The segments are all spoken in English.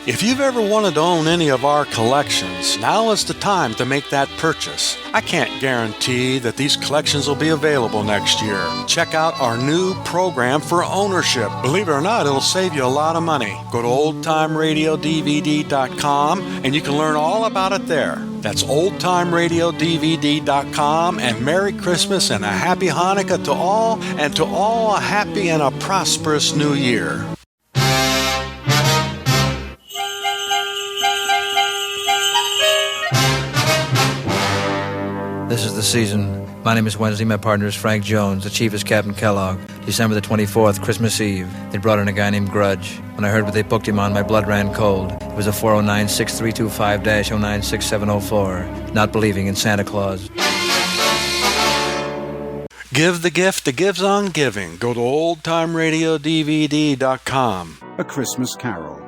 If you've ever wanted to own any of our collections, now is the time to make that purchase. I can't guarantee that these collections will be available next year. Check out our new program for ownership. Believe it or not, it'll save you a lot of money. Go to oldtimeradiodvd.com and you can learn all about it there. That's oldtimeradiodvd.com, and Merry Christmas and a Happy Hanukkah to all, and to all a happy and a prosperous New Year. This is the season. My name is Wednesday. My partner is Frank Jones. The chief is Captain Kellogg. December the 24th, Christmas Eve. They brought in a guy named Grudge. When I heard what they booked him on, my blood ran cold. It was a 409-6325-096704. Not believing in Santa Claus. Give the gift that gives on giving. Go to oldtimeradiodvd.com. A Christmas Carol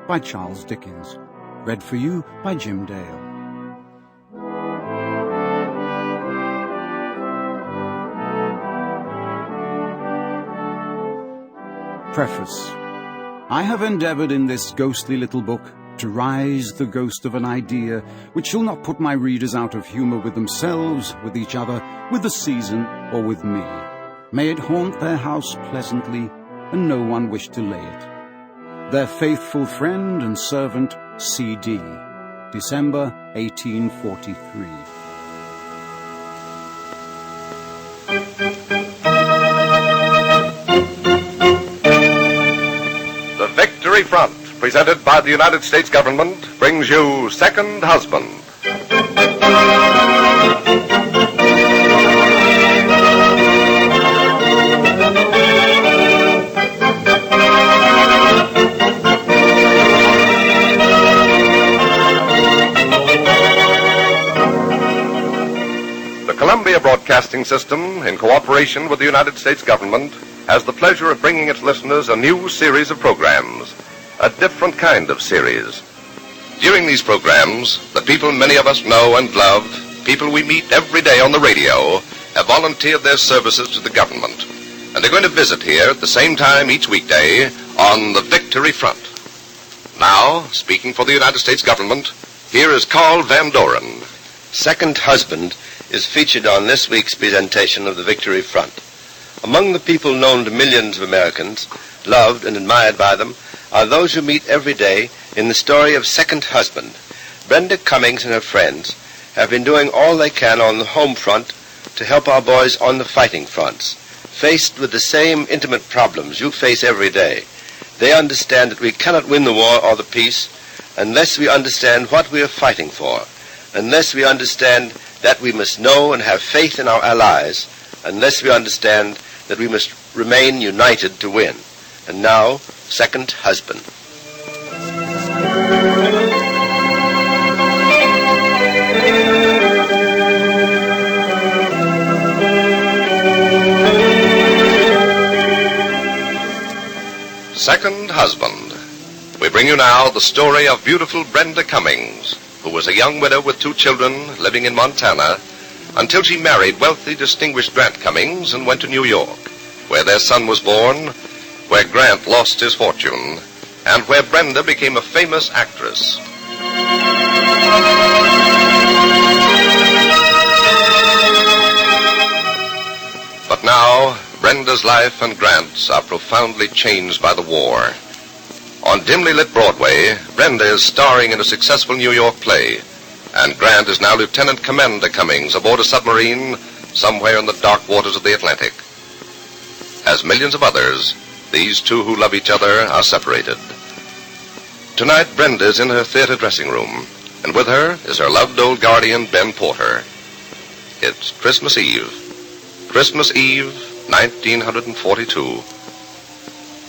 by Charles Dickens. Read for you by Jim Dale. Preface. I have endeavoured in this ghostly little book to rise the ghost of an idea which shall not put my readers out of humour with themselves, with each other, with the season, or with me. May it haunt their house pleasantly, and no one wish to lay it. Their faithful friend and servant, C.D. December 1843. The Victory Front, presented by the United States government, brings you Second Husband. The Columbia Broadcasting System, in cooperation with the United States government, has the pleasure of bringing its listeners a new series of programs, a different kind of series. During these programs, the people many of us know and love, people we meet every day on the radio, have volunteered their services to the government. And they're going to visit here at the same time each weekday on the Victory Front. Now, speaking for the United States government, here is Carl Van Doren. Second Husband is featured on this week's presentation of the Victory Front. Among the people known to millions of Americans, loved and admired by them, are those who meet every day in the story of Second Husband. Brenda Cummings and her friends have been doing all they can on the home front to help our boys on the fighting fronts, faced with the same intimate problems you face every day. They understand that we cannot win the war or the peace unless we understand what we are fighting for, unless we understand that we must know and have faith in our allies, unless we understand that we must remain united to win. And now, Second Husband. Second Husband. We bring you now the story of beautiful Brenda Cummings, who was a young widow with 2 children living in Montana until she married wealthy, distinguished Grant Cummings and went to New York, where their son was born, where Grant lost his fortune, and where Brenda became a famous actress. But now, Brenda's life and Grant's are profoundly changed by the war. On dimly lit Broadway, Brenda is starring in a successful New York play, and Grant is now Lieutenant Commander Cummings aboard a submarine somewhere in the dark waters of the Atlantic. As millions of others, these two who love each other are separated. Tonight, Brenda is in her theater dressing room, and with her is her loved old guardian, Ben Porter. It's Christmas Eve. Christmas Eve, 1942.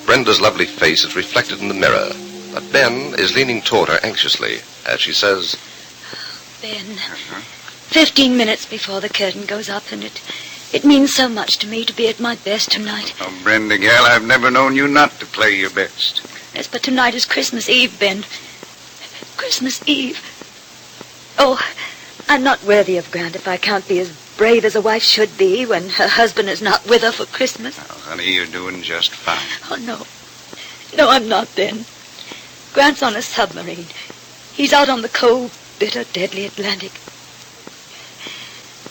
Brenda's lovely face is reflected in the mirror, but Ben is leaning toward her anxiously as she says, Ben, 15 minutes before the curtain goes up, and it means so much to me to be at my best tonight. Oh, Brenda, gal, I've never known you not to play your best. Yes, but tonight is Christmas Eve, Ben. Christmas Eve. Oh, I'm not worthy of Grant if I can't be as brave as a wife should be when her husband is not with her for Christmas. Oh, honey, you're doing just fine. Oh, no. No, I'm not, Ben. Grant's on a submarine. He's out on the cold, bitter, deadly Atlantic.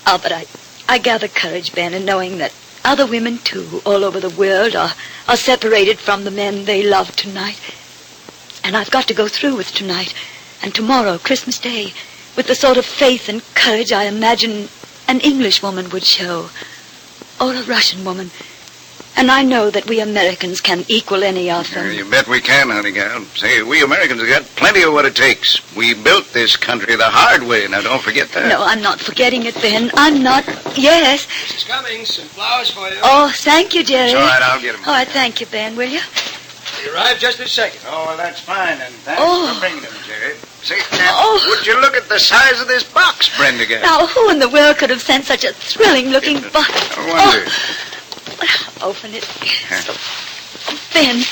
Oh, but I gather courage, Ben, in knowing that other women, too, all over the world are separated from the men they love tonight. And I've got to go through with tonight and tomorrow, Christmas Day, with the sort of faith and courage I imagine an English woman would show, or a Russian woman. And I know that we Americans can equal any of them. You bet we can, honey gal. Say, we Americans have got plenty of what it takes. We built this country the hard way. Now, don't forget that. No, I'm not forgetting it, Ben. I'm not. Yes. Mrs. Cummings, some flowers for you. Oh, thank you, Jerry. It's all right, I'll get them. All right, thank you, Ben, will you? They arrived just this second. Oh, well, that's fine, and thanks Oh. for bringing them, Jerry. Say, Oh. would you look at the size of this box, Brenda gal? Now, who in the world could have sent such a thrilling-looking box? I wonder. Open it. Ben,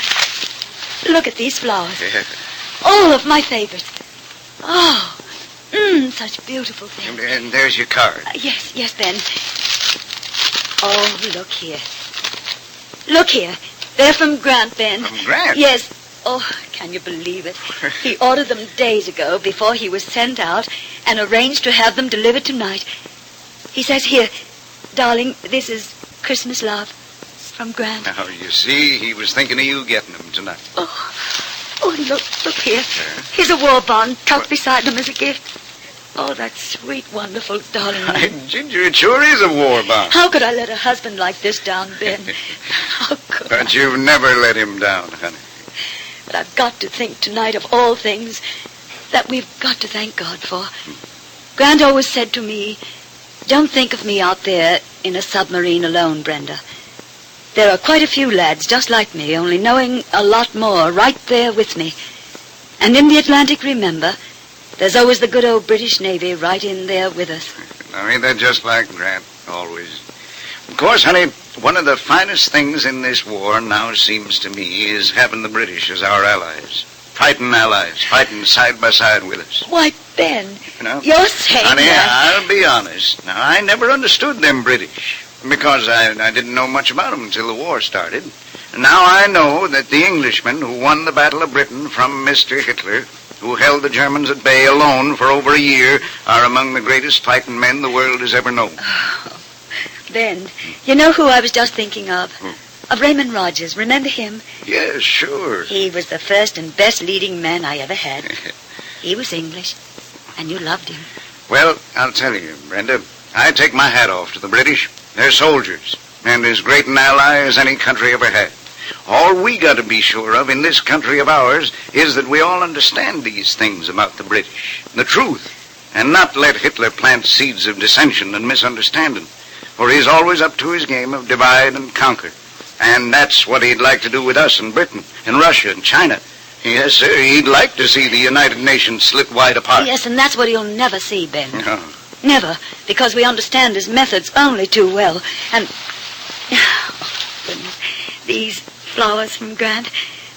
look at these flowers. Yeah. All of my favorites. Oh, such beautiful things. And there's your card. Yes, Ben. Oh, look here. Look here. They're from Grant, Ben. From Grant? Yes. Oh, can you believe it? He ordered them days ago before he was sent out and arranged to have them delivered tonight. He says here, darling, this is Christmas love from Grant. Now, you see, he was thinking of you getting them tonight. Oh, look here. Here's a war bond tucked beside them as a gift. Oh, that sweet, wonderful, darling Hey, man. Ginger, it sure is a war bond. How could I let a husband like this down, Ben? How could I? But you've never let him down, honey. But I've got to think tonight of all things that we've got to thank God for. Grant always said to me, don't think of me out there in a submarine alone, Brenda. There are quite a few lads just like me, only knowing a lot more right there with me. And in the Atlantic, remember, there's always the good old British Navy right in there with us. Now, ain't that just like Grant, always? Of course, honey, one of the finest things in this war now seems to me is having the British as our allies. Fighting side by side with us. Why, Ben, You know? you're saying Honey, that... I'll be honest. Now, I never understood them British because I didn't know much about them until the war started. And now I know that the Englishmen who won the Battle of Britain from Mr. Hitler, who held the Germans at bay alone for over a year, are among the greatest fighting men the world has ever known. Ben, you know who I was just thinking of? Of Raymond Rogers. Remember him? Yes, sure. He was the first and best leading man I ever had. He was English, and you loved him. Well, I'll tell you, Brenda, I take my hat off to the British. They're soldiers, and as great an ally as any country ever had. All we got to be sure of in this country of ours is that we all understand these things about the British, the truth, and not let Hitler plant seeds of dissension and misunderstanding, for he's always up to his game of divide and conquer. And that's what he'd like to do with us in Britain, and Russia, and China. Yes, sir, he'd like to see the United Nations split wide apart. Yes, and that's what he'll never see, Ben. No. Never, because we understand his methods only too well. And... Oh, goodness. These flowers from Grant.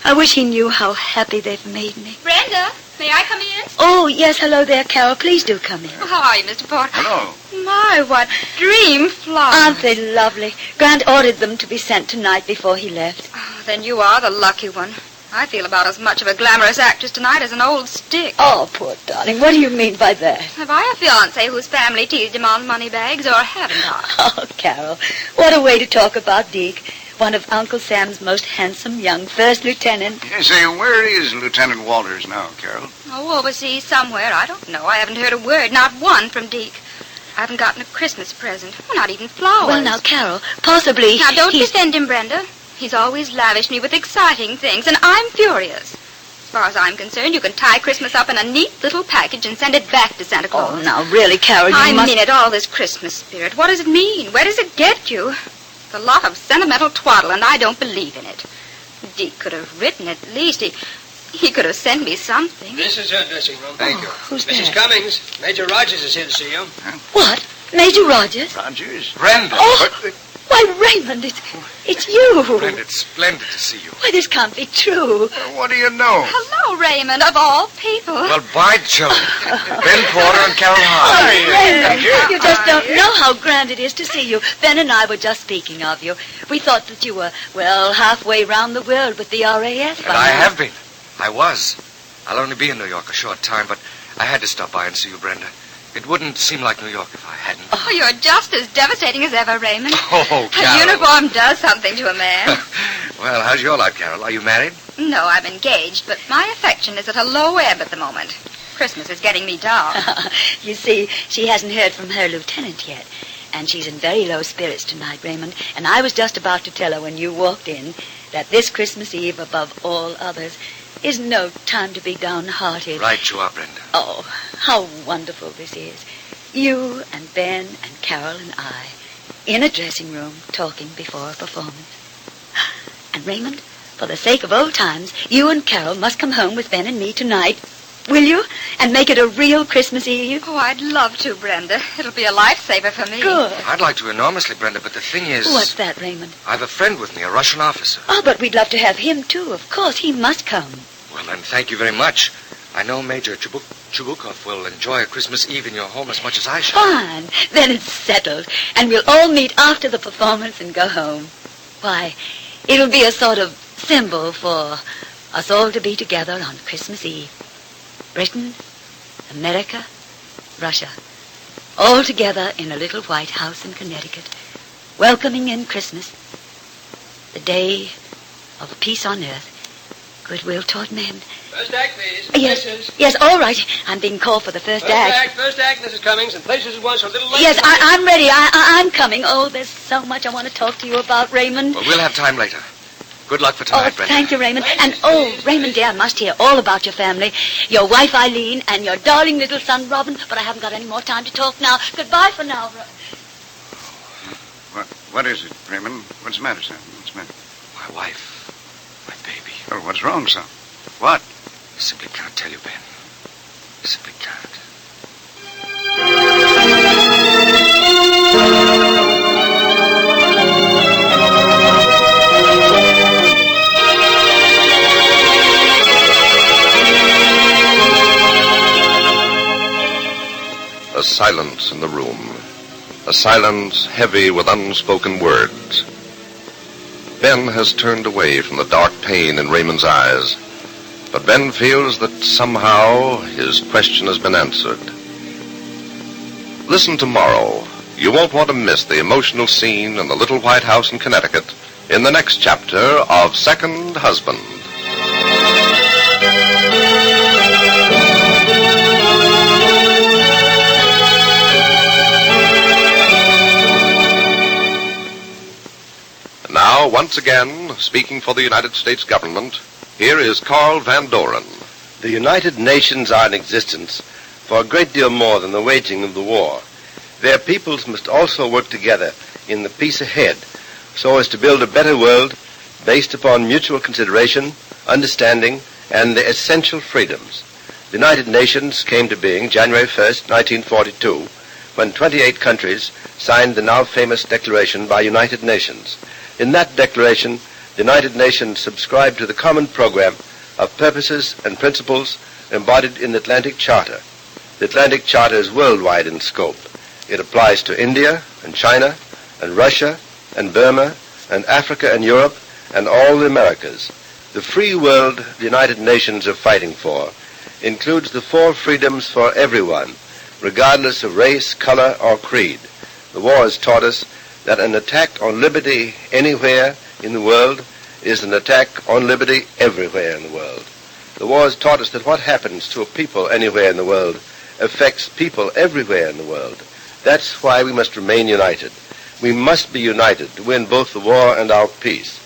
I wish he knew how happy they've made me. Brenda, may I come in? Oh, yes, hello there, Carol. Please do come in. Oh, how are you, Mr. Porter? Hello. My, what dream flowers. Aren't they lovely? Grant ordered them to be sent tonight before he left. Oh, then you are the lucky one. I feel about as much of a glamorous actress tonight as an old stick. Oh, poor darling. What do you mean by that? Have I a fiancé whose family teased him on money bags, or haven't I? Oh, Carol, what a way to talk about Deke. One of Uncle Sam's most handsome young first lieutenant. Say, where is Lieutenant Walters now, Carol? Oh, overseas somewhere. I don't know. I haven't heard a word, not one from Deke. I haven't gotten a Christmas present. Well, not even flowers. Well, now, Carol, possibly Now, don't he's... defend him, Brenda. He's always lavished me with exciting things, and I'm furious. As far as I'm concerned, you can tie Christmas up in a neat little package and send it back to Santa Claus. Oh, now, really, Carol, you I must... mean it, all this Christmas spirit. What does it mean? Where does it get you? It's a lot of sentimental twaddle, and I don't believe in it. Deke could have written at least. He could have sent me something. This is her dressing room. Thank you. Who's Mrs. that? Cummings, Major Rogers is here to see you. What? Major Rogers? Rogers? Brenda! Oh! Why, Raymond, it's you. Brenda, it's splendid to see you. Why, this can't be true. What do you know? Hello, Raymond, of all people. Well, by Jove. Ben Porter and Carol Oh, Hahn. Raymond, you just don't know how grand it is to see you. Ben and I were just speaking of you. We thought that you were, well, halfway round the world with the RAF. And I have been. I was. I'll only be in New York a short time, but I had to stop by and see you, Brenda. It wouldn't seem like New York if I hadn't. Oh, you're just as devastating as ever, Raymond. Oh, A Carol. uniform does something to a man. Well, how's your life, Carol? Are you married? No, I'm engaged, but my affection is at a low ebb at the moment. Christmas is getting me down. You see, she hasn't heard from her lieutenant yet. And she's in very low spirits tonight, Raymond. And I was just about to tell her when you walked in that this Christmas Eve, above all others, is no time to be downhearted. Right you are, Brenda. Oh, how wonderful this is. You and Ben and Carol and I in a dressing room talking before a performance. And Raymond, for the sake of old times, you and Carol must come home with Ben and me tonight. Will you? And make it a real Christmas Eve? Oh, I'd love to, Brenda. It'll be a lifesaver for me. Good. I'd like to enormously, Brenda, but the thing is... What's that, Raymond? I've a friend with me, a Russian officer. Oh, but we'd love to have him, too. Of course, he must come. Well, then, thank you very much. I know Major Chubukov will enjoy a Christmas Eve in your home as much as I shall. Fine. Then it's settled. And we'll all meet after the performance and go home. Why, it'll be a sort of symbol for us all to be together on Christmas Eve. Britain, America, Russia, all together in a little white house in Connecticut, welcoming in Christmas, the day of peace on earth, goodwill toward men. First act, please. Yes, Places. yes, all right. I'm being called for the first act. First act, Mrs. Cummings, and places at once, a little later. Yes, I'm ready. I'm coming. Oh, there's so much I want to talk to you about, Raymond. Well, we'll have time later. Good luck for tonight, Brenda. Thank you, Raymond. And, Raymond, dear, I must hear all about your family. Your wife, Eileen, and your darling little son, Robin. But I haven't got any more time to talk now. Goodbye for now. What is it, Raymond? What's the matter, son? What's the matter? My wife. My baby. Oh, what's wrong, son? What? I simply can't tell you, Ben. I simply can't. A silence in the room. A silence heavy with unspoken words. Ben has turned away from the dark pain in Raymond's eyes. But Ben feels that somehow his question has been answered. Listen tomorrow. You won't want to miss the emotional scene in the little white house in Connecticut in the next chapter of Second Husband. Now, once again, speaking for the United States government, here is Carl Van Doren. The United Nations are in existence for a great deal more than the waging of the war. Their peoples must also work together in the peace ahead so as to build a better world based upon mutual consideration, understanding, and the essential freedoms. The United Nations came to being January 1st, 1942, when 28 countries signed the now famous Declaration by United Nations. In that declaration, the United Nations subscribed to the common program of purposes and principles embodied in the Atlantic Charter. The Atlantic Charter is worldwide in scope. It applies to India and China and Russia and Burma and Africa and Europe and all the Americas. The free world the United Nations are fighting for includes the 4 freedoms for everyone, regardless of race, color, or creed. The war has taught us that an attack on liberty anywhere in the world is an attack on liberty everywhere in the world. The war has taught us that what happens to a people anywhere in the world affects people everywhere in the world. That's why we must remain united. We must be united to win both the war and our peace.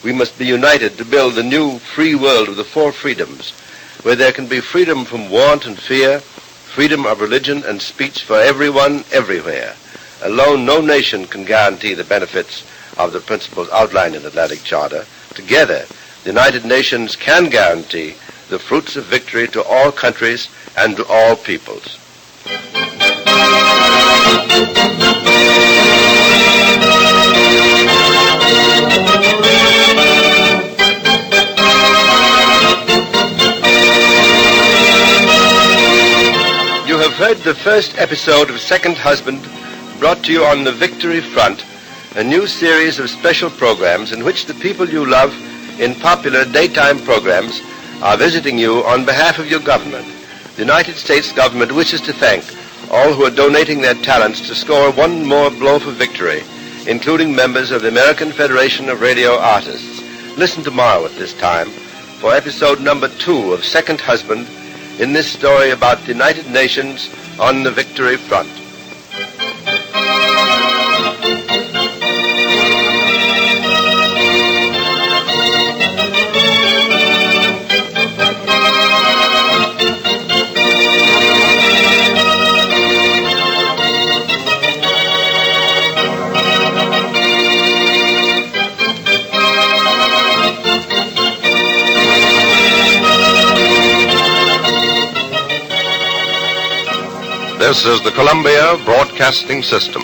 We must be united to build the new free world of the 4 freedoms, where there can be freedom from want and fear, freedom of religion and speech for everyone, everywhere. Alone, no nation can guarantee the benefits of the principles outlined in the Atlantic Charter. Together, the United Nations can guarantee the fruits of victory to all countries and to all peoples. You have heard the first episode of Second Husband, brought to you on the Victory Front, a new series of special programs in which the people you love in popular daytime programs are visiting you on behalf of your government. The United States government wishes to thank all who are donating their talents to score one more blow for victory, including members of the American Federation of Radio Artists. Listen tomorrow at this time for episode number 2 of Second Husband in this story about the United Nations on the Victory Front. This is the Columbia Broadcasting System.